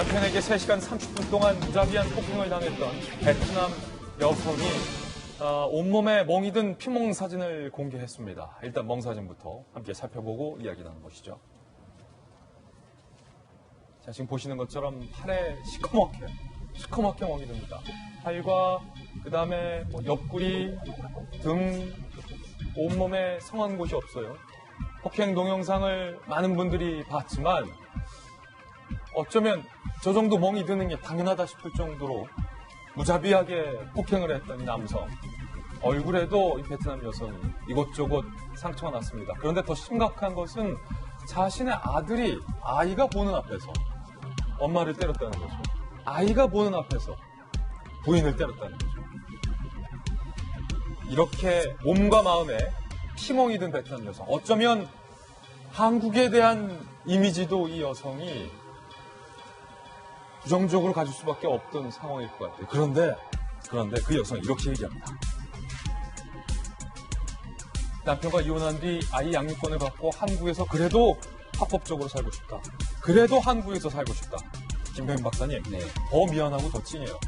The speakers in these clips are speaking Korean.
남편에게 3시간 30분 동안 무자비한 폭행을 당했던 베트남 여성이 온몸에 멍이 든 피멍 사진을 공개했습니다. 일단 멍 사진부터 함께 살펴보고 이야기 나눈 것이죠. 자, 지금 보시는 것처럼 팔에 시커멓게 멍이 듭니다. 팔과 그다음에 옆구리, 등, 온몸에 성한 곳이 없어요. 폭행 동영상을 많은 분들이 봤지만 어쩌면 저 정도 멍이 드는 게 당연하다 싶을 정도로 무자비하게 폭행을 했던 이 남성. 얼굴에도 이 베트남 여성이 이곳저곳 상처가 났습니다. 그런데 더 심각한 것은 자신의 아이가 보는 앞에서 엄마를 때렸다는 거죠. 아이가 보는 앞에서 부인을 때렸다는 거죠. 이렇게 몸과 마음에 피멍이 든 베트남 여성. 어쩌면 한국에 대한 이미지도 이 여성이 부정적으로 가질 수밖에 없던 상황일 것 같아요. 그런데 그 여성이 이렇게 얘기합니다. 남편과 이혼한 뒤 아이 양육권을 받고 한국에서 그래도 합법적으로 살고 싶다. 그래도 한국에서 살고 싶다. 김병민 박사님, 네. 더 미안하고 더 찐해요.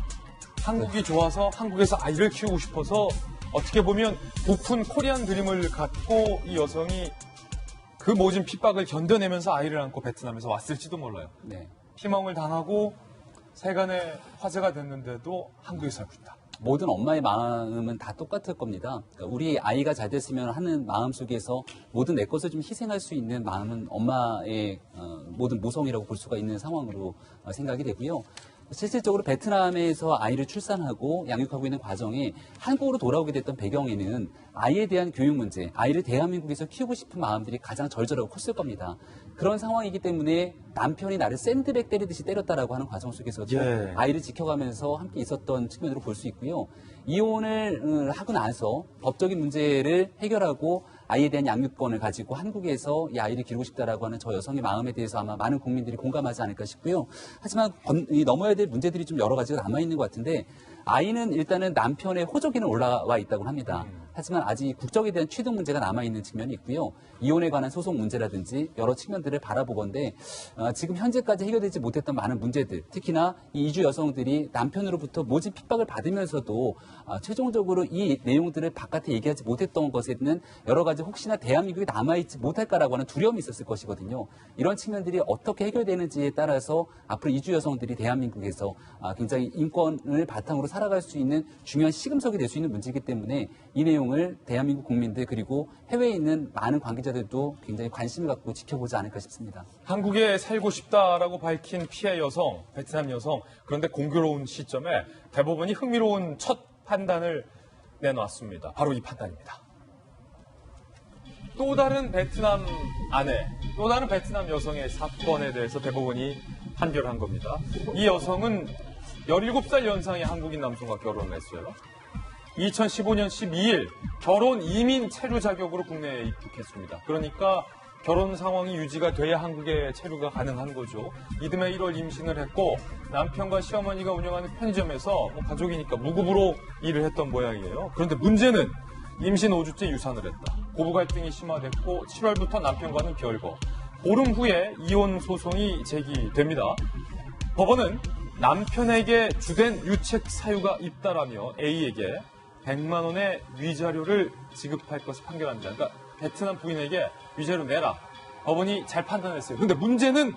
한국이 좋아서 한국에서 아이를 키우고 싶어서 어떻게 보면 부푼 코리안 드림을 갖고 이 여성이 그 모진 핍박을 견뎌내면서 아이를 안고 베트남에서 왔을지도 몰라요. 네. 피멍을 당하고 세간의 화제가 됐는데도 한국에 살고 있다. 모든 엄마의 마음은 다 똑같을 겁니다. 그러니까 우리 아이가 잘 됐으면 하는 마음 속에서 모든 내 것을 좀 희생할 수 있는 마음은 엄마의 모든 모성이라고 볼 수가 있는 상황으로 생각이 되고요. 실질적으로 베트남에서 아이를 출산하고 양육하고 있는 과정에 한국으로 돌아오게 됐던 배경에는 아이에 대한 교육 문제, 아이를 대한민국에서 키우고 싶은 마음들이 가장 절절하고 컸을 겁니다. 그런 상황이기 때문에 남편이 나를 샌드백 때리듯이 때렸다라고 하는 과정 속에서도 아이를 지켜가면서 함께 있었던 측면으로 볼 수 있고요. 이혼을 하고 나서 법적인 문제를 해결하고 아이에 대한 양육권을 가지고 한국에서 이 아이를 기르고 싶다라고 하는 저 여성의 마음에 대해서 아마 많은 국민들이 공감하지 않을까 싶고요. 하지만 넘어야 될 문제들이 좀 여러 가지가 남아있는 것 같은데 아이는 일단은 남편의 호적에는 올라와 있다고 합니다. 하지만 아직 국적에 대한 취득 문제가 남아있는 측면이 있고요. 이혼에 관한 소송 문제라든지 여러 측면들을 바라보건데 지금 현재까지 해결되지 못했던 많은 문제들, 특히나 이 이주 여성들이 남편으로부터 모진 핍박을 받으면서도 최종적으로 이 내용들을 바깥에 얘기하지 못했던 것에는 여러 가지 혹시나 대한민국이 남아있지 못할까라고 하는 두려움이 있었을 것이거든요. 이런 측면들이 어떻게 해결되는지에 따라서 앞으로 이주 여성들이 대한민국에서 굉장히 인권을 바탕으로 살아갈 수 있는 중요한 시금석이 될 수 있는 문제이기 때문에 이 내용을 대한민국 국민들 그리고 해외에 있는 많은 관계자들도 굉장히 관심을 갖고 지켜보지 않을까 싶습니다. 한국에 살고 싶다라고 밝힌 피해 여성, 베트남 여성. 그런데 공교로운 시점에 대법원이 흥미로운 첫 판단을 내놨습니다. 바로 이 판단입니다. 또 다른 베트남 아내, 또 다른 베트남 여성의 사건에 대해서 대법원이 판결을 한 겁니다. 이 여성은 17살 연상의 한국인 남성과 결혼을 했어요. 2015년 12일 결혼 이민 체류 자격으로 국내에 입국했습니다. 그러니까 결혼 상황이 유지가 돼야 한국에 체류가 가능한 거죠. 이듬해 1월 임신을 했고 남편과 시어머니가 운영하는 편의점에서 가족이니까 무급으로 일을 했던 모양이에요. 그런데 문제는 임신 5주째 유산을 했다. 고부 갈등이 심화됐고 7월부터 남편과는 별거. 보름 후에 이혼 소송이 제기됩니다. 법원은 남편에게 주된 유책 사유가 있다라며 A에게 100만 원의 위자료를 지급할 것을 판결합니다. 그러니까 베트남 부인에게 위자료 내라. 법원이 잘 판단했어요. 그런데 문제는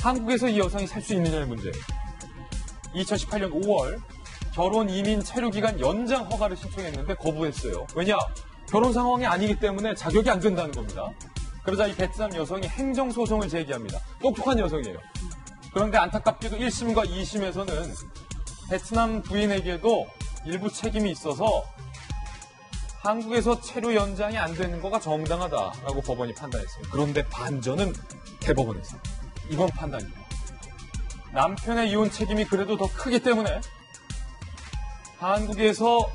한국에서 이 여성이 살 수 있느냐의 문제. 2018년 5월 결혼 이민 체류 기간 연장 허가를 신청했는데 거부했어요. 왜냐? 결혼 상황이 아니기 때문에 자격이 안 된다는 겁니다. 그러자 이 베트남 여성이 행정소송을 제기합니다. 똑똑한 여성이에요. 그런데 안타깝게도 1심과 2심에서는 베트남 부인에게도 일부 책임이 있어서 한국에서 체류 연장이 안 되는 거가 정당하다라고 법원이 판단했어요. 그런데 반전은 대법원에서 이번 판단입니다. 남편의 이혼 책임이 그래도 더 크기 때문에 한국에서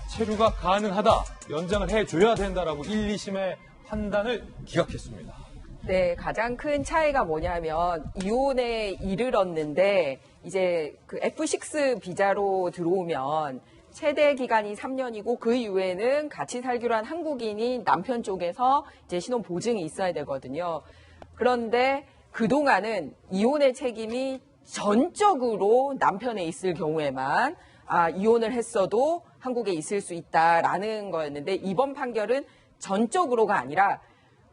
체류가 가능하다, 연장을 해줘야 된다라고 1, 2심의 판단을 기각했습니다. 네, 가장 큰 차이가 뭐냐면 이혼에 이르렀는데 이제 그 F6 비자로 들어오면 최대 기간이 3년이고 그 이후에는 같이 살기로 한 한국인이 남편 쪽에서 이제 신원 보증이 있어야 되거든요. 그런데 그동안은 이혼의 책임이 전적으로 남편에 있을 경우에만 이혼을 했어도 한국에 있을 수 있다라는 거였는데 이번 판결은 전적으로가 아니라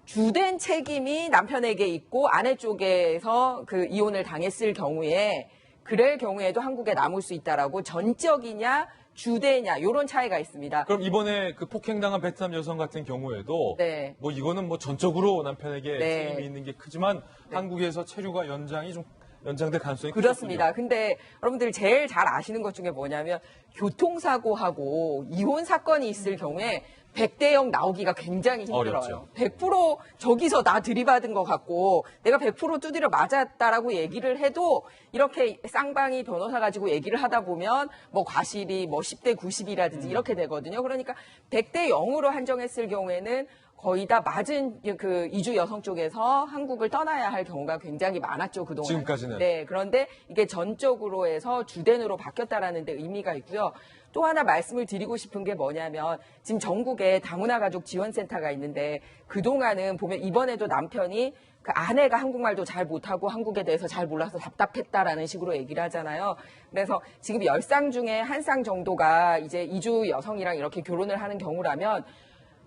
주된 책임이 남편에게 있고 아내 쪽에서 그 이혼을 당했을 경우에 그럴 경우에도 한국에 남을 수 있다라고 전적이냐 주대냐 이런 차이가 있습니다. 그럼 이번에 그 폭행당한 베트남 여성 같은 경우에도 네. 뭐 이거는 뭐 전적으로 남편에게 네. 책임이 있는 게 크지만 한국에서 체류가 연장이 좀 연장될 가능성이 그렇습니다. 근데 여러분들 제일 잘 아시는 것 중에 뭐냐면 교통사고하고 이혼 사건이 있을 경우에 100대 0 나오기가 굉장히 힘들어요. 어렵죠. 100% 저기서 나 들이받은 것 같고 내가 100% 두드려 맞았다라고 얘기를 해도 이렇게 쌍방이 변호사 가지고 얘기를 하다 보면 뭐 과실이 뭐 10대 90이라든지 이렇게 되거든요. 그러니까 100대 0으로 한정했을 경우에는 거의 다 맞은 그 이주 여성 쪽에서 한국을 떠나야 할 경우가 굉장히 많았죠, 그동안. 지금까지는. 네, 그런데 이게 전적으로 해서 주된으로 바뀌었다라는 데 의미가 있고요. 또 하나 말씀을 드리고 싶은 게 뭐냐면 지금 전국에 다문화 가족 지원센터가 있는데 그동안은 보면 이번에도 남편이 그 아내가 한국말도 잘 못하고 한국에 대해서 잘 몰라서 답답했다라는 식으로 얘기를 하잖아요. 그래서 지금 10쌍 중에 1쌍 정도가 이제 이주 여성이랑 이렇게 결혼을 하는 경우라면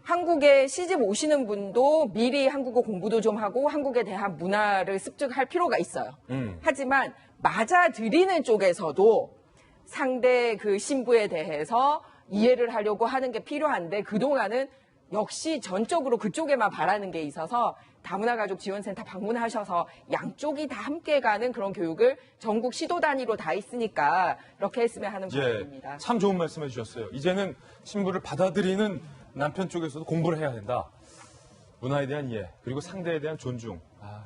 한국에 시집 오시는 분도 미리 한국어 공부도 좀 하고 한국에 대한 문화를 습득할 필요가 있어요. 하지만 맞아들이는 쪽에서도 상대 그 신부에 대해서 이해를 하려고 하는 게 필요한데 그동안은 역시 전적으로 그쪽에만 바라는 게 있어서 다문화 가족 지원센터 방문하셔서 양쪽이 다 함께 가는 그런 교육을 전국 시도 단위로 다 있으니까 이렇게 했으면 하는 바람입니다. 참 좋은 말씀해 주셨어요. 이제는 신부를 받아들이는 남편 쪽에서도 공부를 해야 된다. 문화에 대한 이해, 그리고 상대에 대한 존중.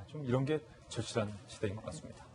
좀 이런 게 절실한 시대인 것 같습니다.